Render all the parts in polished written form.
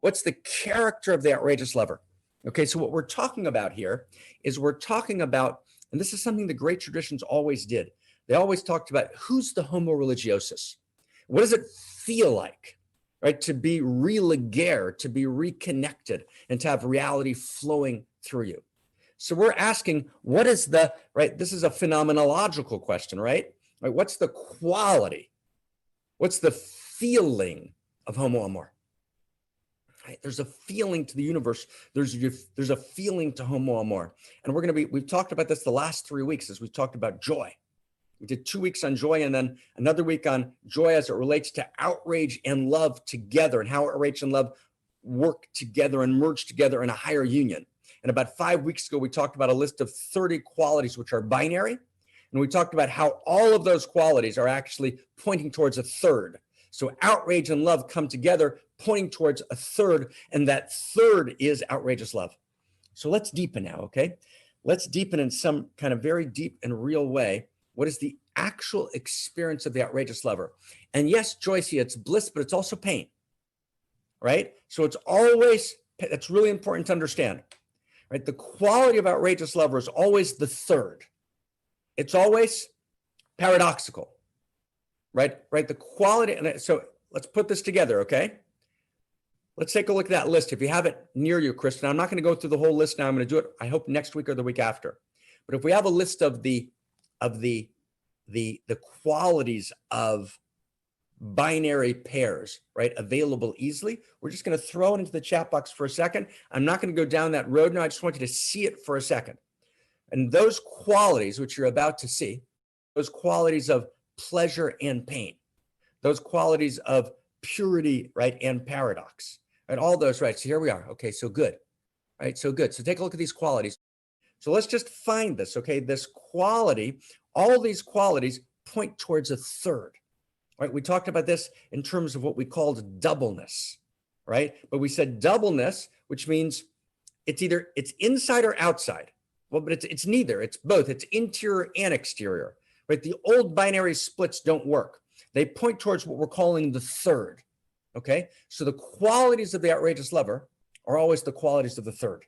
What's the character of the outrageous lover? Okay, so what we're talking about here is we're talking about, and this is something the great traditions always did. They always talked about who's the homo religiosus. What does it feel like, right, to be religare, to be reconnected, and to have reality flowing through you? So we're asking, what is the, right, this is a phenomenological question, right? What's the quality? What's the feeling of Homo Amor? Right? There's a feeling to the universe. There's a feeling to Homo Amor. And we've talked about this the last 3 weeks as we've talked about joy. We did 2 weeks on joy and then another week on joy as it relates to outrage and love together and how outrage and love work together and merge together in a higher union. And about 5 weeks ago, we talked about a list of 30 qualities which are binary. And we talked about how all of those qualities are actually pointing towards a third. So outrage and love come together, pointing towards a third, and that third is outrageous love. So let's deepen now, okay? Let's deepen in some kind of very deep and real way. What is the actual experience of the outrageous lover? And yes, Joyce, it's bliss, but it's also pain, right? So it's always, that's really important to understand, right? The quality of outrageous lover is always the third. It's always paradoxical, right? The quality, and so let's put this together, okay? Let's take a look at that list. If you have it near you, Kristen, I'm not going to go through the whole list now. I'm going to do it, I hope, next week or the week after. But if we have a list of the qualities of binary pairs, right, available easily, we're just going to throw it into the chat box for a second. I'm not going to go down that road now. I just want you to see it for a second. And those qualities, which you're about to see, those qualities of pleasure and pain, those qualities of purity, right, and paradox, right, all those, right? So here we are. Okay, so good, right? So good. So take a look at these qualities. So let's just find this, okay? This quality, all these qualities point towards a third, right? We talked about this in terms of what we called doubleness, right? But we said doubleness, which means it's inside or outside. Well, but it's neither. It's both. It's interior and exterior, right? The old binary splits don't work. They point towards what we're calling the third, okay? So the qualities of the outrageous lover are always the qualities of the third.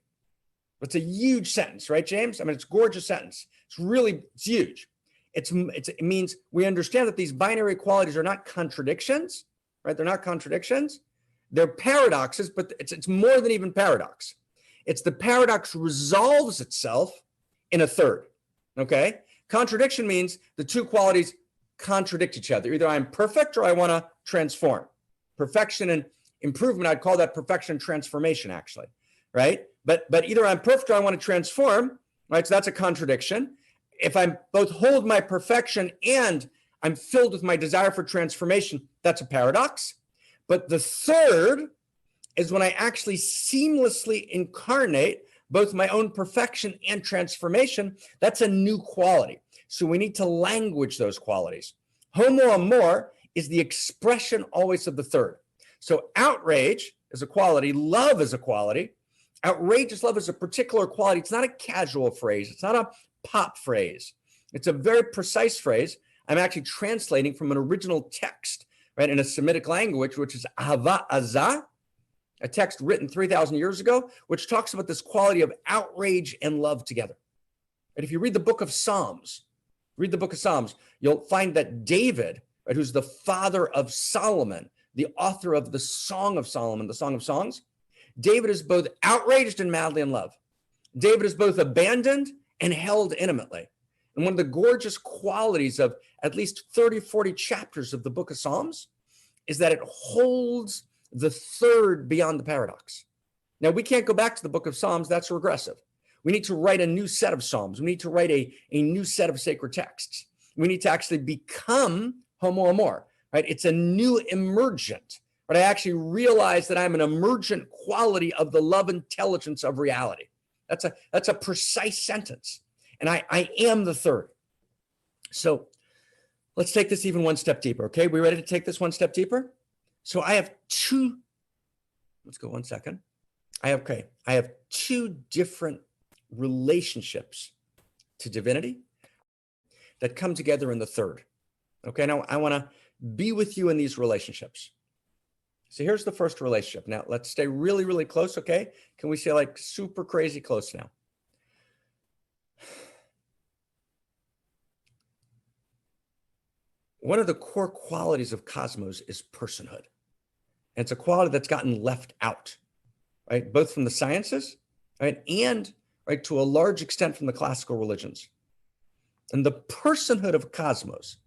It's a huge sentence, right, James? I mean, it's a gorgeous sentence. It's huge. It means we understand that these binary qualities are not contradictions, right? They're not contradictions. They're paradoxes, but it's more than even paradox. It's the paradox resolves itself in a third, okay? Contradiction means the two qualities contradict each other. Either I'm perfect or I want to transform. Perfection and improvement, I'd call that perfection transformation, actually, right? But either I'm perfect or I want to transform, right? So that's a contradiction. If I'm both hold my perfection and I'm filled with my desire for transformation, that's a paradox. But the third is when I actually seamlessly incarnate both my own perfection and transformation. That's a new quality. So we need to language those qualities. Homo Amor is the expression always of the third. So outrage is a quality, love is a quality. Outrageous love is a particular quality. It's not a casual phrase. It's not a pop phrase. It's a very precise phrase. I'm actually translating from an original text, right, in a Semitic language, which is Ahava Azah, a text written 3,000 years ago, which talks about this quality of outrage and love together. And if you read the book of Psalms, you'll find that David, right, who's the father of Solomon, the author of the Song of Solomon, the Song of Songs, David is both outraged and madly in love. David is both abandoned and held intimately. And one of the gorgeous qualities of at least 30, 40 chapters of the book of Psalms is that it holds the third beyond the paradox. Now, we can't go back to the book of Psalms. That's regressive. We need to write a new set of Psalms. We need to write a new set of sacred texts. We need to actually become Homo Amor, right? It's a new emergent, but I actually realize that I'm an emergent quality of the love intelligence of reality. That's a precise sentence. And I am the third. So let's take this even one step deeper, okay? We ready to take this one step deeper? So I have two, let's go 1 second. I have two different relationships to divinity that come together in the third. Okay, now I want to be with you in these relationships. So here's the first relationship. Now let's stay really, really close, okay? Can we say like super crazy close now? One of the core qualities of cosmos is personhood. And it's a quality that's gotten left out, right? Both from the sciences, right? And right, to a large extent from the classical religions. And the personhood of cosmos,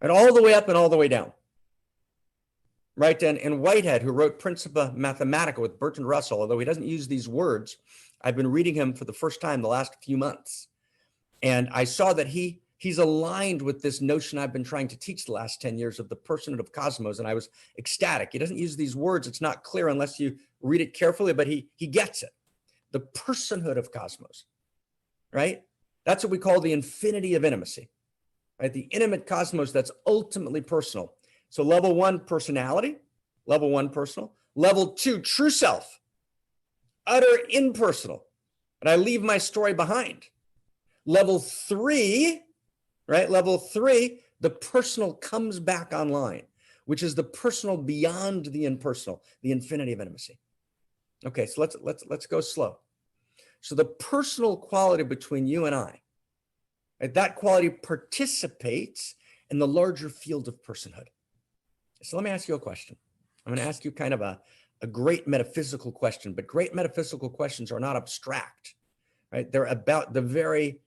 right? All the way up and all the way down. Right, and Whitehead, who wrote Principia Mathematica with Bertrand Russell, although he doesn't use these words, I've been reading him for the first time the last few months. And I saw that he's aligned with this notion I've been trying to teach the last 10 years of the personhood of cosmos. And I was ecstatic. He doesn't use these words. It's not clear unless you read it carefully, but he gets it. The personhood of cosmos, right? That's what we call the infinity of intimacy, right? The intimate cosmos that's ultimately personal. So level 1, personality, level 1, personal. Level 2, true self, utter impersonal. And I leave my story behind. Level 3, right? Level 3, the personal comes back online, which is the personal beyond the impersonal, the infinity of intimacy. Okay, so let's go slow. So the personal quality between you and I, right, that quality participates in the larger field of personhood. So let me ask you a question. I'm going to ask you kind of a great metaphysical question, but great metaphysical questions are not abstract, right? They're about the very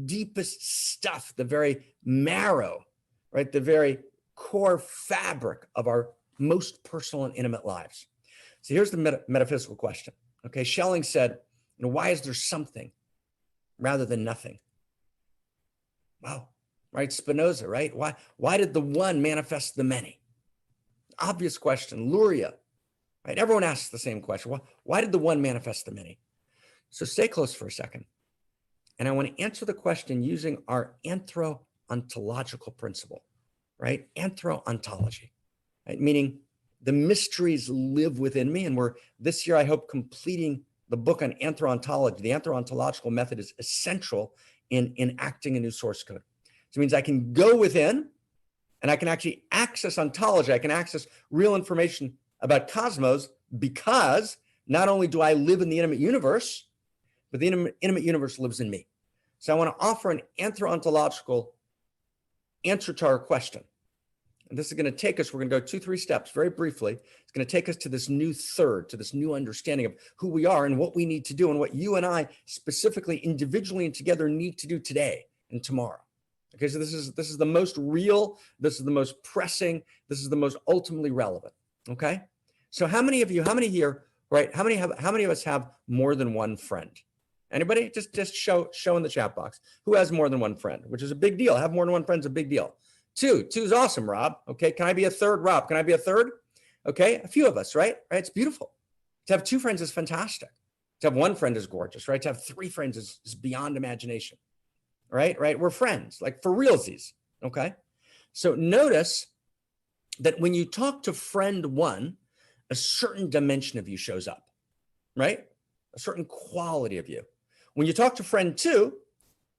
deepest stuff, the very marrow, right? The very core fabric of our most personal and intimate lives. So here's the metaphysical question. Okay, Schelling said, why is there something rather than nothing? Wow, right? Spinoza, right? Why did the one manifest the many? Obvious question. Luria, right? Everyone asks the same question. Why did the one manifest the many? So stay close for a second. And I want to answer the question using our anthro-ontological principle, right? Anthro-ontology, right? Meaning the mysteries live within me. And we're this year, I hope, completing the book on anthro-ontology. The anthro-ontological method is essential in acting a new source code. So it means I can go within and I can actually access ontology. I can access real information about cosmos because not only do I live in the intimate universe, but the intimate universe lives in me. So I want to offer an anthro-ontological answer to our question. And this is going to take us, we're going to go 2-3 steps very briefly. It's going to take us to this new third, to this new understanding of who we are and what we need to do and what you and I specifically, individually and together need to do today and tomorrow. Okay, so this is the most real, this is the most pressing, this is the most ultimately relevant. Okay, so how many here, right? How many of us have more than one friend? Anybody? Just show in the chat box who has more than one friend, which is a big deal. Have more than one friend is a big deal. Two is awesome, Rob. Okay, can I be a third, Rob? Can I be a third? Okay, a few of us, right? It's beautiful. To have 2 friends is fantastic. To have 1 friend is gorgeous, right? To have 3 friends is beyond imagination. Right? We're friends, like for realsies, okay? So notice that when you talk to friend 1, a certain dimension of you shows up, right? A certain quality of you. When you talk to friend 2,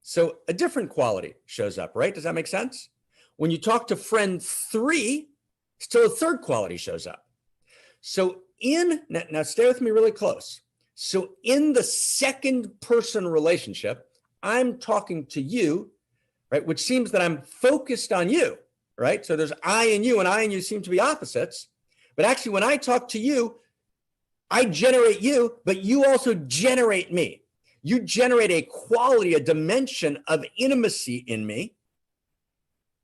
so a different quality shows up, right? Does that make sense? When you talk to friend 3, still a third quality shows up. So now stay with me really close. So in the second person relationship, I'm talking to you, right? Which seems that I'm focused on you, right? So there's I and you seem to be opposites. But actually, when I talk to you, I generate you, but you also generate me. You generate a quality, a dimension of intimacy in me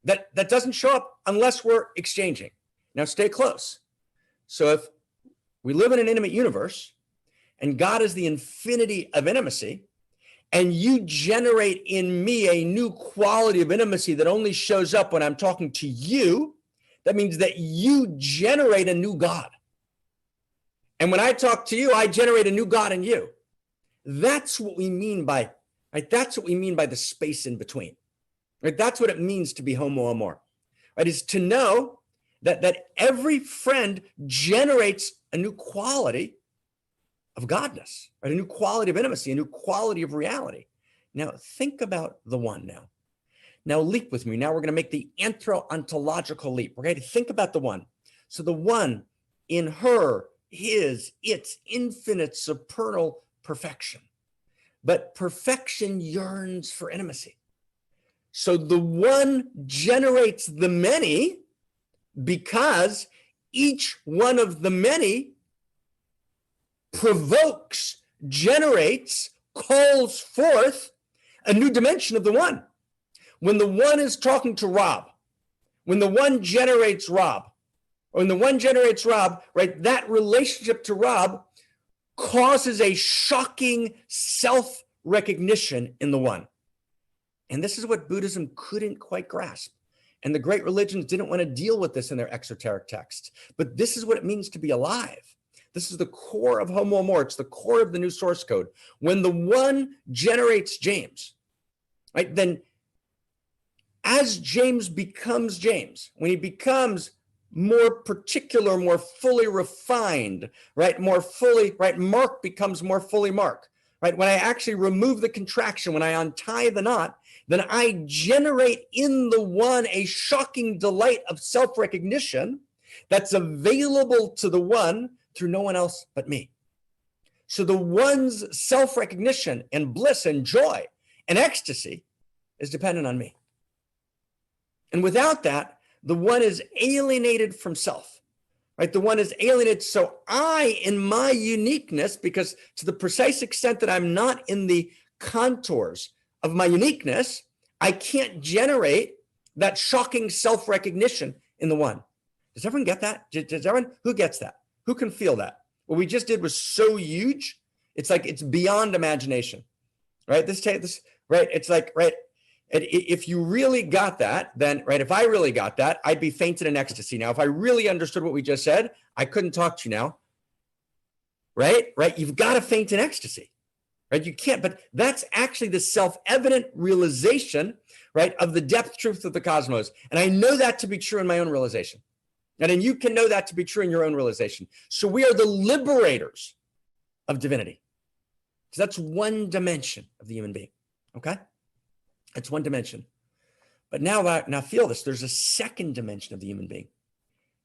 that doesn't show up unless we're exchanging. Now stay close. So if we live in an intimate universe and God is the infinity of intimacy, and you generate in me a new quality of intimacy that only shows up when I'm talking to you, that means that you generate a new God. And when I talk to you, I generate a new God in you. That's what we mean by, right? That's what we mean by the space in between, right? That's what it means to be Homo Amor, right? Is to know that every friend generates a new quality of godness, right? A new quality of intimacy, a new quality of reality. Now think about the one now. Now leap with me. Now we're going to make the anthro-ontological leap. We're going to think about the one. So the one in her, his, its infinite supernal perfection. But perfection yearns for intimacy. So the one generates the many because each one of the many provokes, generates, calls forth a new dimension of the one. When the one is talking to Rob, when the one generates Rob, or when the one generates Rob, right, that relationship to Rob causes a shocking self-recognition in the one. And this is what Buddhism couldn't quite grasp. And the great religions didn't want to deal with this in their exoteric texts. But this is what it means to be alive. This is the core of Homo Amor. It's the core of the new source code. When the one generates James, right, then as James becomes James, when he becomes more particular, more fully refined, right, more fully, right, Marc becomes more fully Marc, right? When I actually remove the contraction, when I untie the knot, then I generate in the one a shocking delight of self-recognition that's available to the one through no one else but me. So the one's self-recognition and bliss and joy and ecstasy is dependent on me. And without that, the one is alienated from self, right? The one is alienated. So I, in my uniqueness, because to the precise extent that I'm not in the contours of my uniqueness, I can't generate that shocking self-recognition in the one. Does everyone get that? Does everyone, who gets that? Who can feel that? What we just did was so huge. It's like, it's beyond imagination, right? This, right? It's like, right? If you really got that, then, right, if I really got that, I'd be fainted in ecstasy. Now, if I really understood what we just said, I couldn't talk to you now, right? Right? You've got to faint in ecstasy, right? You can't, but that's actually the self-evident realization, right, of the depth truth of the cosmos. And I know that to be true in my own realization. And then you can know that to be true in your own realization. So we are the liberators of divinity. So that's one dimension of the human being, okay? That's one dimension. But now feel this, there's a second dimension of the human being.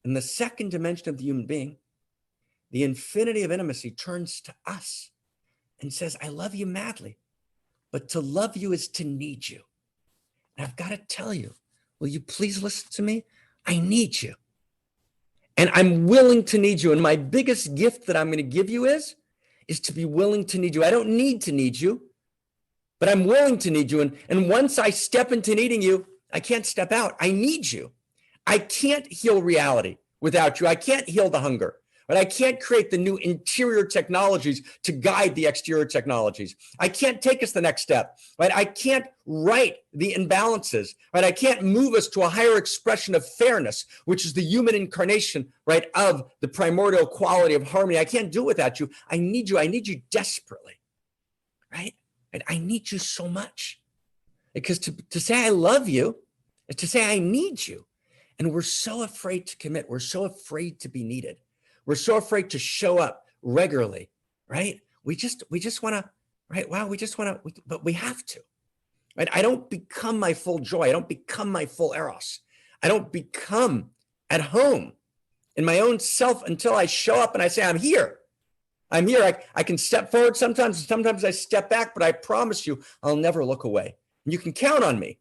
In the second dimension of the human being, the infinity of intimacy turns to us and says, I love you madly, but to love you is to need you. And I've got to tell you, will you please listen to me? I need you. And I'm willing to need you. And my biggest gift that I'm going to give you is to be willing to need you. I don't need to need you, but I'm willing to need you. And once I step into needing you, I can't step out. I need you. I can't heal reality without you. I can't heal the hunger, but I can't create the new interior technologies to guide the exterior technologies. I can't take us the next step, right? I can't right the imbalances, right? I can't move us to a higher expression of fairness, which is the human incarnation, right, of the primordial quality of harmony. I can't do it without you. I need you. I need you desperately, right? And I need you so much, because to say I love you is to say I need you. And we're so afraid to commit. We're so afraid to be needed. We're so afraid to show up regularly, right? We just want to, right? Wow, we just want to, but we have to, right? I don't become my full joy. I don't become my full eros. I don't become at home in my own self until I show up and I say, I'm here. I'm here. I can step forward sometimes, and sometimes I step back, but I promise you, I'll never look away. And you can count on me.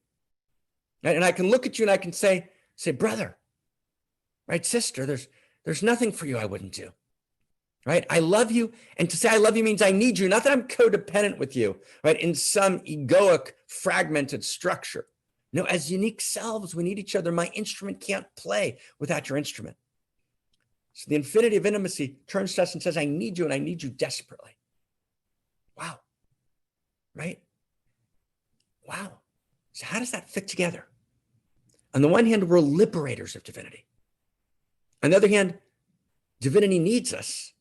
Right? And I can look at you and I can say, brother, right, sister, there's nothing for you I wouldn't do. Right? I love you. And to say I love you means I need you. Not that I'm codependent with you, right, in some egoic, fragmented structure. No, as unique selves, we need each other. My instrument can't play without your instrument. So the infinity of intimacy turns to us and says, I need you, and I need you desperately. Wow. Right? Wow. So how does that fit together? On the one hand, we're liberators of divinity. On the other hand, divinity needs us.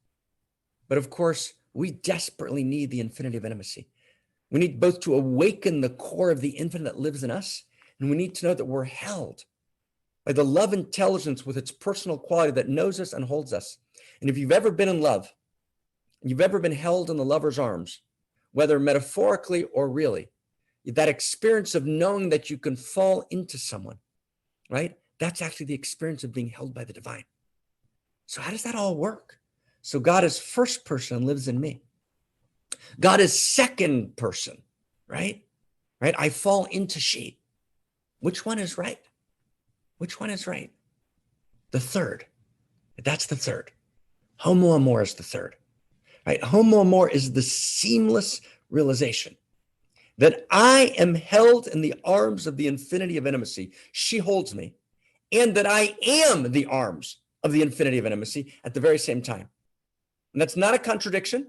But of course, we desperately need the infinity of intimacy. We need both to awaken the core of the infinite that lives in us, and we need to know that we're held by the love intelligence with its personal quality that knows us and holds us. And if you've ever been in love, and you've ever been held in the lover's arms, whether metaphorically or really, that experience of knowing that you can fall into someone, right? That's actually the experience of being held by the divine. So how does that all work? So God is first person and lives in me. God is second person, right? Right? I fall into she. Which one is right? Which one is right? The third. That's the third. Homo Amor is the third, right? Homo Amor is the seamless realization that I am held in the arms of the infinity of intimacy. She holds me, and that I am the arms of the infinity of intimacy at the very same time. And that's not a contradiction.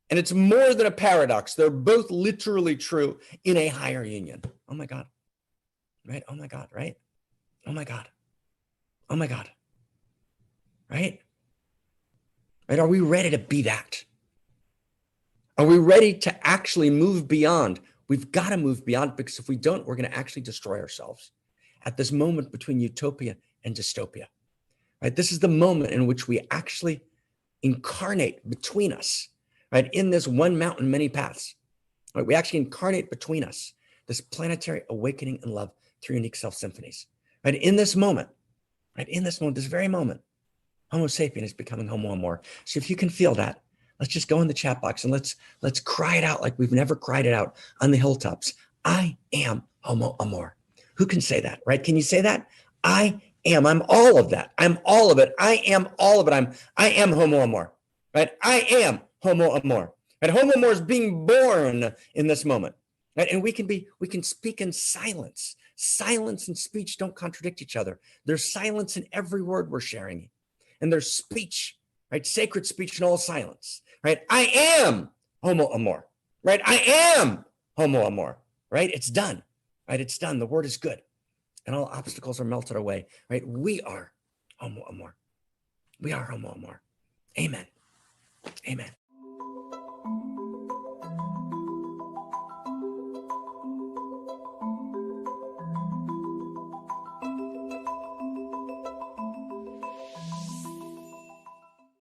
And it's more than a paradox. They're both literally true in a higher union. Oh my God. Right? Oh my God. Right? Oh my God. Oh my God. Right? Right? Are we ready to be that? Are we ready to actually move beyond? We've got to move beyond, because if we don't, we're going to actually destroy ourselves at this moment between utopia and dystopia. Right? This is the moment in which we actually incarnate between us, right? In this one mountain, many paths, right? We actually incarnate between us, this planetary awakening and love through unique self symphonies, right? In this moment, right? In this moment, this very moment, Homo sapien is becoming Homo Amor. So if you can feel that, let's just go in the chat box and let's cry it out like we've never cried it out on the hilltops. I am Homo Amor. Who can say that, right? Can you say that? I'm all of that. I'm all of it. I am all of it. I am Homo Amor, right? I am Homo Amor. And Homo Amor is being born in this moment, right? And we can speak in silence. Silence and speech don't contradict each other. There's silence in every word we're sharing. And there's speech, right? Sacred speech in all silence, right? I am Homo Amor, right? I am Homo Amor, right? It's done, right? It's done. The word is good. And all obstacles are melted away, right? We are Homo Amor. We are Homo Amor. Amen. Amen.